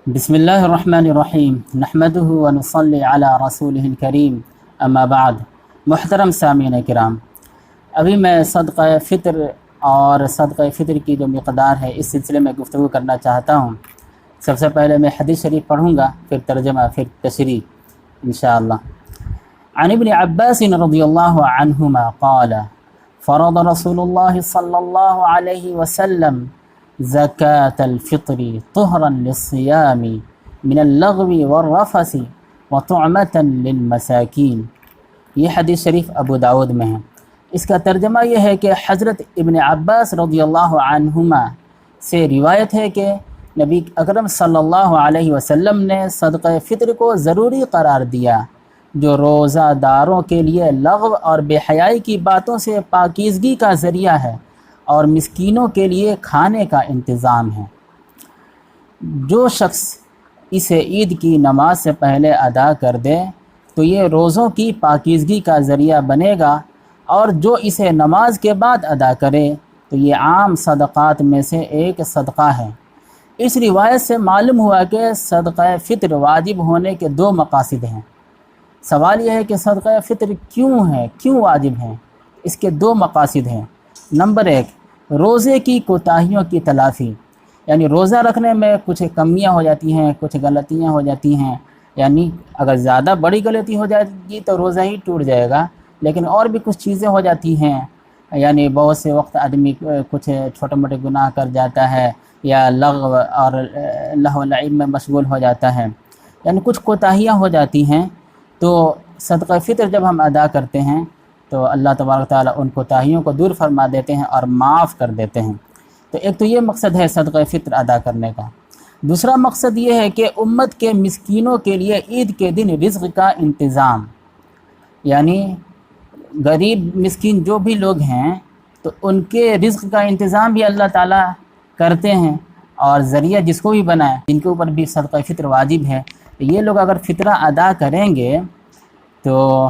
بسم اللہ الرحمن الرحیم نحمدہ ونصلی علی رسولہ الکریم اما بعد۔ محترم سامعین کرام، ابھی میں صدقہ فطر اور صدقہ فطر کی جو مقدار ہے اس سلسلے میں گفتگو کرنا چاہتا ہوں۔ سب سے پہلے میں حدیث شریف پڑھوں گا، پھر ترجمہ، پھر تشریح انشاءاللہ۔ عن ابن عباس رضی اللہ عنہما قال فرض رسول اللہ صلی اللہ علیہ وسلم زکاة الفطر طہرا للصیام من اللغو والرفث وطعمة للمساکین۔ یہ حدیث شریف ابو داود میں ہے۔ اس کا ترجمہ یہ ہے کہ حضرت ابن عباس رضی اللہ عنہما سے روایت ہے کہ نبی اکرم صلی اللہ علیہ وسلم نے صدقہ فطر کو ضروری قرار دیا، جو روزہ داروں کے لیے لغو اور بے حیائی کی باتوں سے پاکیزگی کا ذریعہ ہے اور مسکینوں کے لیے کھانے کا انتظام ہے۔ جو شخص اسے عید کی نماز سے پہلے ادا کر دے تو یہ روزوں کی پاکیزگی کا ذریعہ بنے گا، اور جو اسے نماز کے بعد ادا کرے تو یہ عام صدقات میں سے ایک صدقہ ہے۔ اس روایت سے معلوم ہوا کہ صدقہ فطر واجب ہونے کے دو مقاصد ہیں۔ سوال یہ ہے کہ صدقہ فطر کیوں واجب ہے؟ اس کے دو مقاصد ہیں۔ نمبر ایک، روزے کی کوتاہیوں کی تلافی، یعنی روزہ رکھنے میں کچھ کمیاں ہو جاتی ہیں، کچھ غلطیاں ہو جاتی ہیں، یعنی اگر زیادہ بڑی غلطی ہو جائے گی تو روزہ ہی ٹوٹ جائے گا، لیکن اور بھی کچھ چیزیں ہو جاتی ہیں، یعنی بہت سے وقت آدمی کچھ چھوٹے موٹے گناہ کر جاتا ہے یا لغو اور لہو و لعب میں مشغول ہو جاتا ہے، یعنی کچھ کوتاہیاں ہو جاتی ہیں۔ تو صدقہ فطر جب ہم ادا کرتے ہیں تو اللہ تبارک تعالیٰ ان کوتاہیوں کو دور فرما دیتے ہیں اور معاف کر دیتے ہیں۔ تو ایک تو یہ مقصد ہے صدقہ فطر ادا کرنے کا۔ دوسرا مقصد یہ ہے کہ امت کے مسکینوں کے لیے عید کے دن رزق کا انتظام، یعنی غریب مسکین جو بھی لوگ ہیں تو ان کے رزق کا انتظام بھی اللہ تعالیٰ کرتے ہیں، اور ذریعہ جس کو بھی بنائے، جن کے اوپر بھی صدقہ فطر واجب ہے، تو یہ لوگ اگر فطرہ ادا کریں گے تو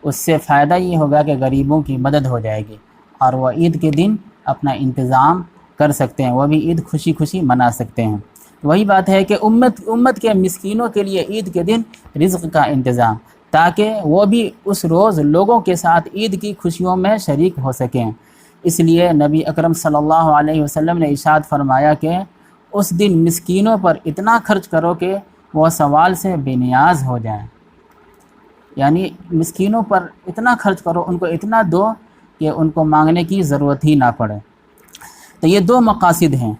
اس سے فائدہ یہ ہوگا کہ غریبوں کی مدد ہو جائے گی، اور وہ عید کے دن اپنا انتظام کر سکتے ہیں، وہ بھی عید خوشی خوشی منا سکتے ہیں۔ وہی بات ہے کہ امت کے مسکینوں کے لیے عید کے دن رزق کا انتظام، تاکہ وہ بھی اس روز لوگوں کے ساتھ عید کی خوشیوں میں شریک ہو سکیں۔ اس لیے نبی اکرم صلی اللہ علیہ وسلم نے ارشاد فرمایا کہ اس دن مسکینوں پر اتنا خرچ کرو کہ وہ سوال سے بے نیاز ہو جائیں، یعنی مسکینوں پر اتنا خرچ کرو، ان کو اتنا دو کہ ان کو مانگنے کی ضرورت ہی نہ پڑے۔ تو یہ دو مقاصد ہیں۔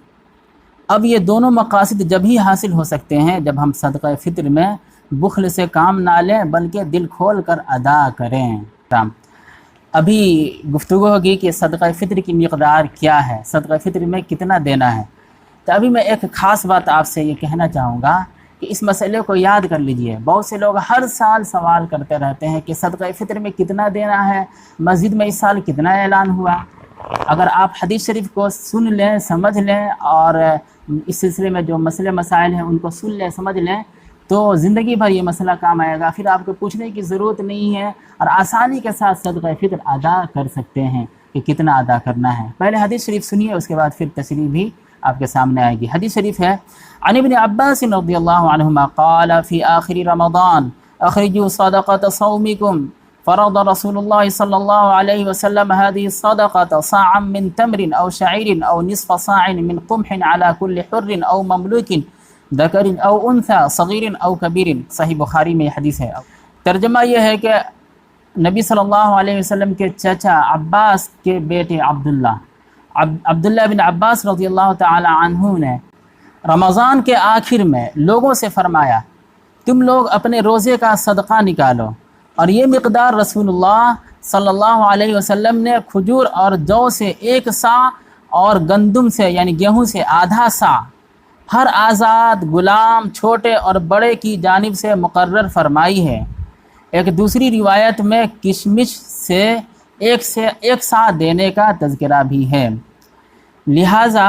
اب یہ دونوں مقاصد جب ہی حاصل ہو سکتے ہیں جب ہم صدقہ فطر میں بخل سے کام نہ لیں بلکہ دل کھول کر ادا کریں۔ ابھی گفتگو ہوگی کہ صدقہ فطر کی مقدار کیا ہے، صدقہ فطر میں کتنا دینا ہے۔ تو ابھی میں ایک خاص بات آپ سے یہ کہنا چاہوں گا کہ اس مسئلے کو یاد کر لیجئے۔ بہت سے لوگ ہر سال سوال کرتے رہتے ہیں کہ صدقہ فطر میں کتنا دینا ہے، مسجد میں اس سال کتنا اعلان ہوا۔ اگر آپ حدیث شریف کو سن لیں، سمجھ لیں، اور اس سلسلے میں جو مسئلے مسائل ہیں ان کو سن لیں، سمجھ لیں، تو زندگی بھر یہ مسئلہ کام آئے گا، پھر آپ کو پوچھنے کی ضرورت نہیں ہے، اور آسانی کے ساتھ صدقہ فطر ادا کر سکتے ہیں کہ کتنا ادا کرنا ہے۔ پہلے حدیث شریف سنیے، اس کے بعد پھر تشریح بھی آپ کے سامنے آئے گی۔ حدیث شریف ہے عن ابن عباس رضی اللہ عنہما قال فی آخر رمضان اخرجوا صدقة صومكم فرض رسول الله صلى الله عليه وسلم هذه الصدقة صاعا من تمر أو شعير أو نصف صاع من قمح على كل حر أو مملوك ذكر أو أنثى صغير أو كبير۔ صحیح بخاری میں یہ حدیث ہے۔ ترجمہ یہ ہے کہ نبی صلی اللہ علیہ وسلم کے چچا عباس کے بیٹے عبداللہ بن عباس رضی اللہ تعالی عنہ نے رمضان کے آخر میں لوگوں سے فرمایا، تم لوگ اپنے روزے کا صدقہ نکالو، اور یہ مقدار رسول اللہ صلی اللہ علیہ وسلم نے کھجور اور جو سے 1 سا اور گندم سے یعنی گیہوں سے آدھا سا ہر آزاد غلام چھوٹے اور بڑے کی جانب سے مقرر فرمائی ہے۔ ایک دوسری روایت میں کشمش سے 1 سا دینے کا تذکرہ بھی ہے۔ لہٰذا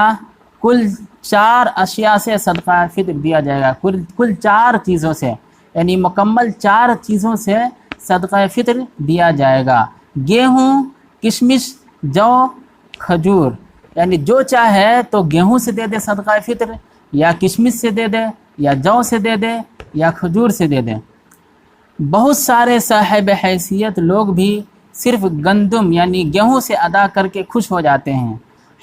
کل 4 اشیاء سے صدقہ فطر دیا جائے گا، کل 4 چیزوں سے، یعنی مکمل 4 چیزوں سے صدقہ فطر دیا جائے گا۔ گیہوں، کشمش، جو، کھجور، یعنی جو چاہے تو گیہوں سے دے دے صدقہ فطر، یا کشمش سے دے دے، یا جو سے دے دیں یا کھجور سے دے دیں۔ بہت سارے صاحب حیثیت لوگ بھی صرف گندم یعنی گیہوں سے ادا کر کے خوش ہو جاتے ہیں،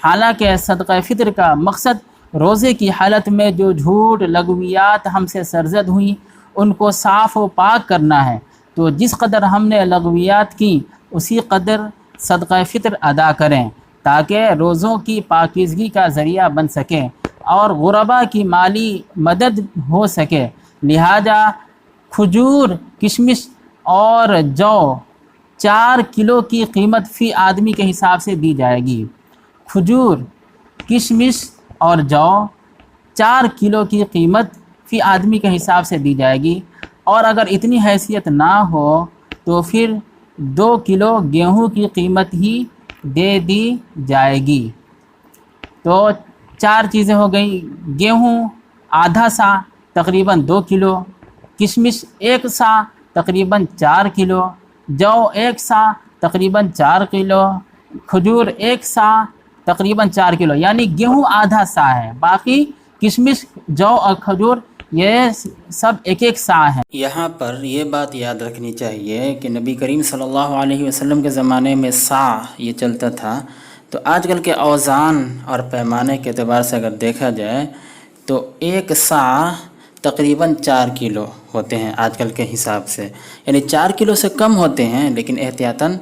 حالانکہ صدقہ فطر کا مقصد روزے کی حالت میں جو جھوٹ لغویات ہم سے سرزد ہوئیں ان کو صاف و پاک کرنا ہے۔ تو جس قدر ہم نے لغویات کی اسی قدر صدقہ فطر ادا کریں تاکہ روزوں کی پاکیزگی کا ذریعہ بن سکے اور غربا کی مالی مدد ہو سکے۔ لہذا کھجور، کشمش اور جو 4 کلو کی قیمت فی آدمی کے حساب سے دی جائے گی۔ کھجور، کشمش اور جو 4 کلو کی قیمت فی آدمی کے حساب سے دی جائے گی، اور اگر اتنی حیثیت نہ ہو تو پھر 2 کلو گیہوں کی قیمت ہی دے دی جائے گی۔ تو 4 چیزیں ہو گئیں، گیہوں آدھا سا تقریباً 2 کلو، کشمش 1 سا تقریباً 4 کلو، جو 1 سا تقریباً 4 کلو، کھجور 1 سا تقریباً 4 کلو، یعنی گیہوں آدھا سا ہے، باقی کشمش، جو اور کھجور یہ سب 1 سا ہیں۔ یہاں پر یہ بات یاد رکھنی چاہیے کہ نبی کریم صلی اللہ علیہ وسلم کے زمانے میں سا یہ چلتا تھا، تو آج کل کے اوزان اور پیمانے کے اعتبار سے اگر دیکھا جائے تو 1 سا تقریباً 4 کلو ہوتے ہیں آج کل کے حساب سے، یعنی 4 کلو سے کم ہوتے ہیں، لیکن احتیاطاً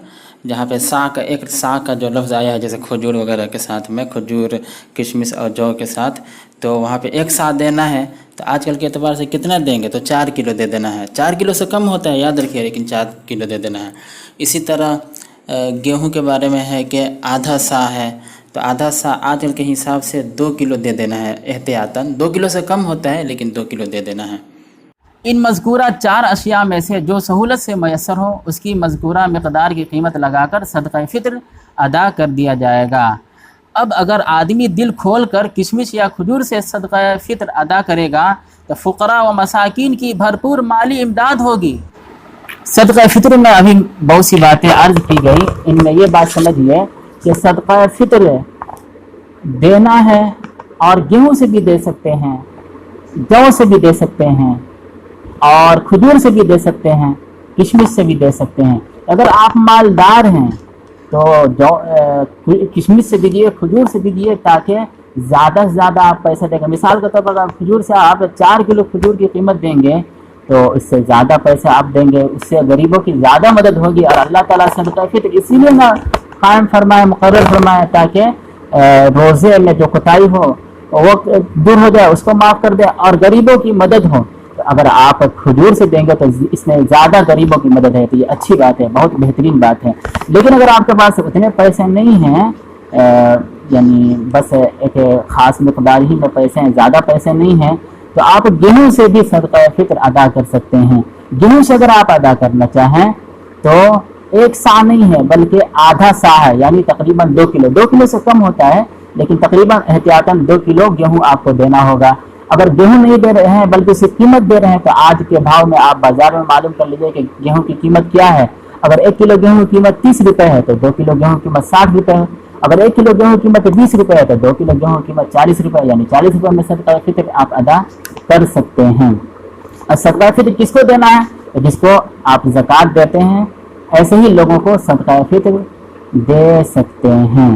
جہاں پہ سا کا 1 سا کا جو لفظ آیا ہے جیسے کھجور وغیرہ کے ساتھ میں، کھجور، کشمش اور جو کے ساتھ، تو وہاں پہ 1 سا دینا ہے، تو آج کل کے اعتبار سے کتنا دیں گے؟ تو 4 کلو دے دینا ہے۔ 4 کلو سے کم ہوتا ہے یاد رکھیے، لیکن 4 کلو دے دینا ہے۔ اسی طرح گیہوں کے بارے میں ہے کہ آدھا سا ہے، تو آدھا سا آج کل کے حساب سے 2 کلو دے دینا ہے احتیاطاً، 2 کلو سے کم ہوتا ہے لیکن 2 کلو دے دینا ہے۔ ان مذکورہ 4 اشیاء میں سے جو سہولت سے میسر ہو اس کی مذکورہ مقدار کی قیمت لگا کر صدقہ فطر ادا کر دیا جائے گا۔ اب اگر آدمی دل کھول کر کشمش یا کھجور سے صدقہ فطر ادا کرے گا تو فقراء و مساکین کی بھرپور مالی امداد ہوگی۔ صدقہ فطر میں ابھی بہت سی باتیں عرض کی گئی، ان میں یہ بات سمجھیے کہ صدقہ فطر دینا ہے اور گیہوں سے بھی دے سکتے ہیں، جو سے بھی دے سکتے ہیں اور کھجور سے بھی دے سکتے ہیں، کشمش سے بھی دے سکتے ہیں۔ اگر آپ مالدار ہیں تو جو کشمش سے دیجیے، کھجور سے دیجیے، تاکہ زیادہ سے زیادہ آپ پیسہ دیں گے۔ مثال کے طور پر اگر کھجور سے آپ 4 کلو کھجور کی قیمت دیں گے تو اس سے زیادہ پیسہ آپ دیں گے، اس سے غریبوں کی زیادہ مدد ہوگی، اور اللہ تعالیٰ صدقہ فطر اسی لیے نہ قائم فرمائے، مقرر فرمائے، تاکہ روزے میں جو کوتاہی ہو وہ دور ہو جائے، اس کو معاف کر دے اور غریبوں کی مدد ہو۔ تو اگر آپ کھجور سے دیں گے تو اس میں زیادہ غریبوں کی مدد ہے، تو یہ اچھی بات ہے، بہت بہترین بات ہے۔ لیکن اگر آپ کے پاس اتنے پیسے نہیں ہیں، یعنی بس ایک خاص مقدار ہی میں پیسے ہیں، زیادہ پیسے نہیں ہیں، تو آپ گیہوں سے بھی صدقہ فطر ادا کر سکتے ہیں۔ گیہوں سے اگر آپ ادا کرنا چاہیں تو 1 سا نہیں ہے بلکہ آدھا سا ہے، یعنی تقریباً 2 کلو، 2 کلو سے کم ہوتا ہے لیکن تقریباً احتیاطاً 2 کلو گیہوں آپ کو دینا ہوگا۔ اگر گیہوں نہیں دے رہے ہیں بلکہ صرف قیمت دے رہے ہیں تو آج کے بھاؤ میں آپ بازار میں معلوم کر لیجیے کہ گیہوں کی قیمت کیا ہے۔ اگر 1 کلو گیہوں کی قیمت 30 روپے ہے تو 2 کلو گیہوں کی قیمت 60 روپے ہے۔ اگر 1 کلو گیہوں کی قیمت 20 روپے ہے تو 2 کلو گیہوں کی قیمت 40 روپے، یعنی 40 روپے میں صدقہ فطر آپ ادا کر سکتے ہیں۔ اور صدقہ فطر کس کو دینا ہے؟ جس کو آپ زکوٰۃ دیتے ہیں، ایسے ہی لوگوں کو صدقہ فطر دے سکتے ہیں۔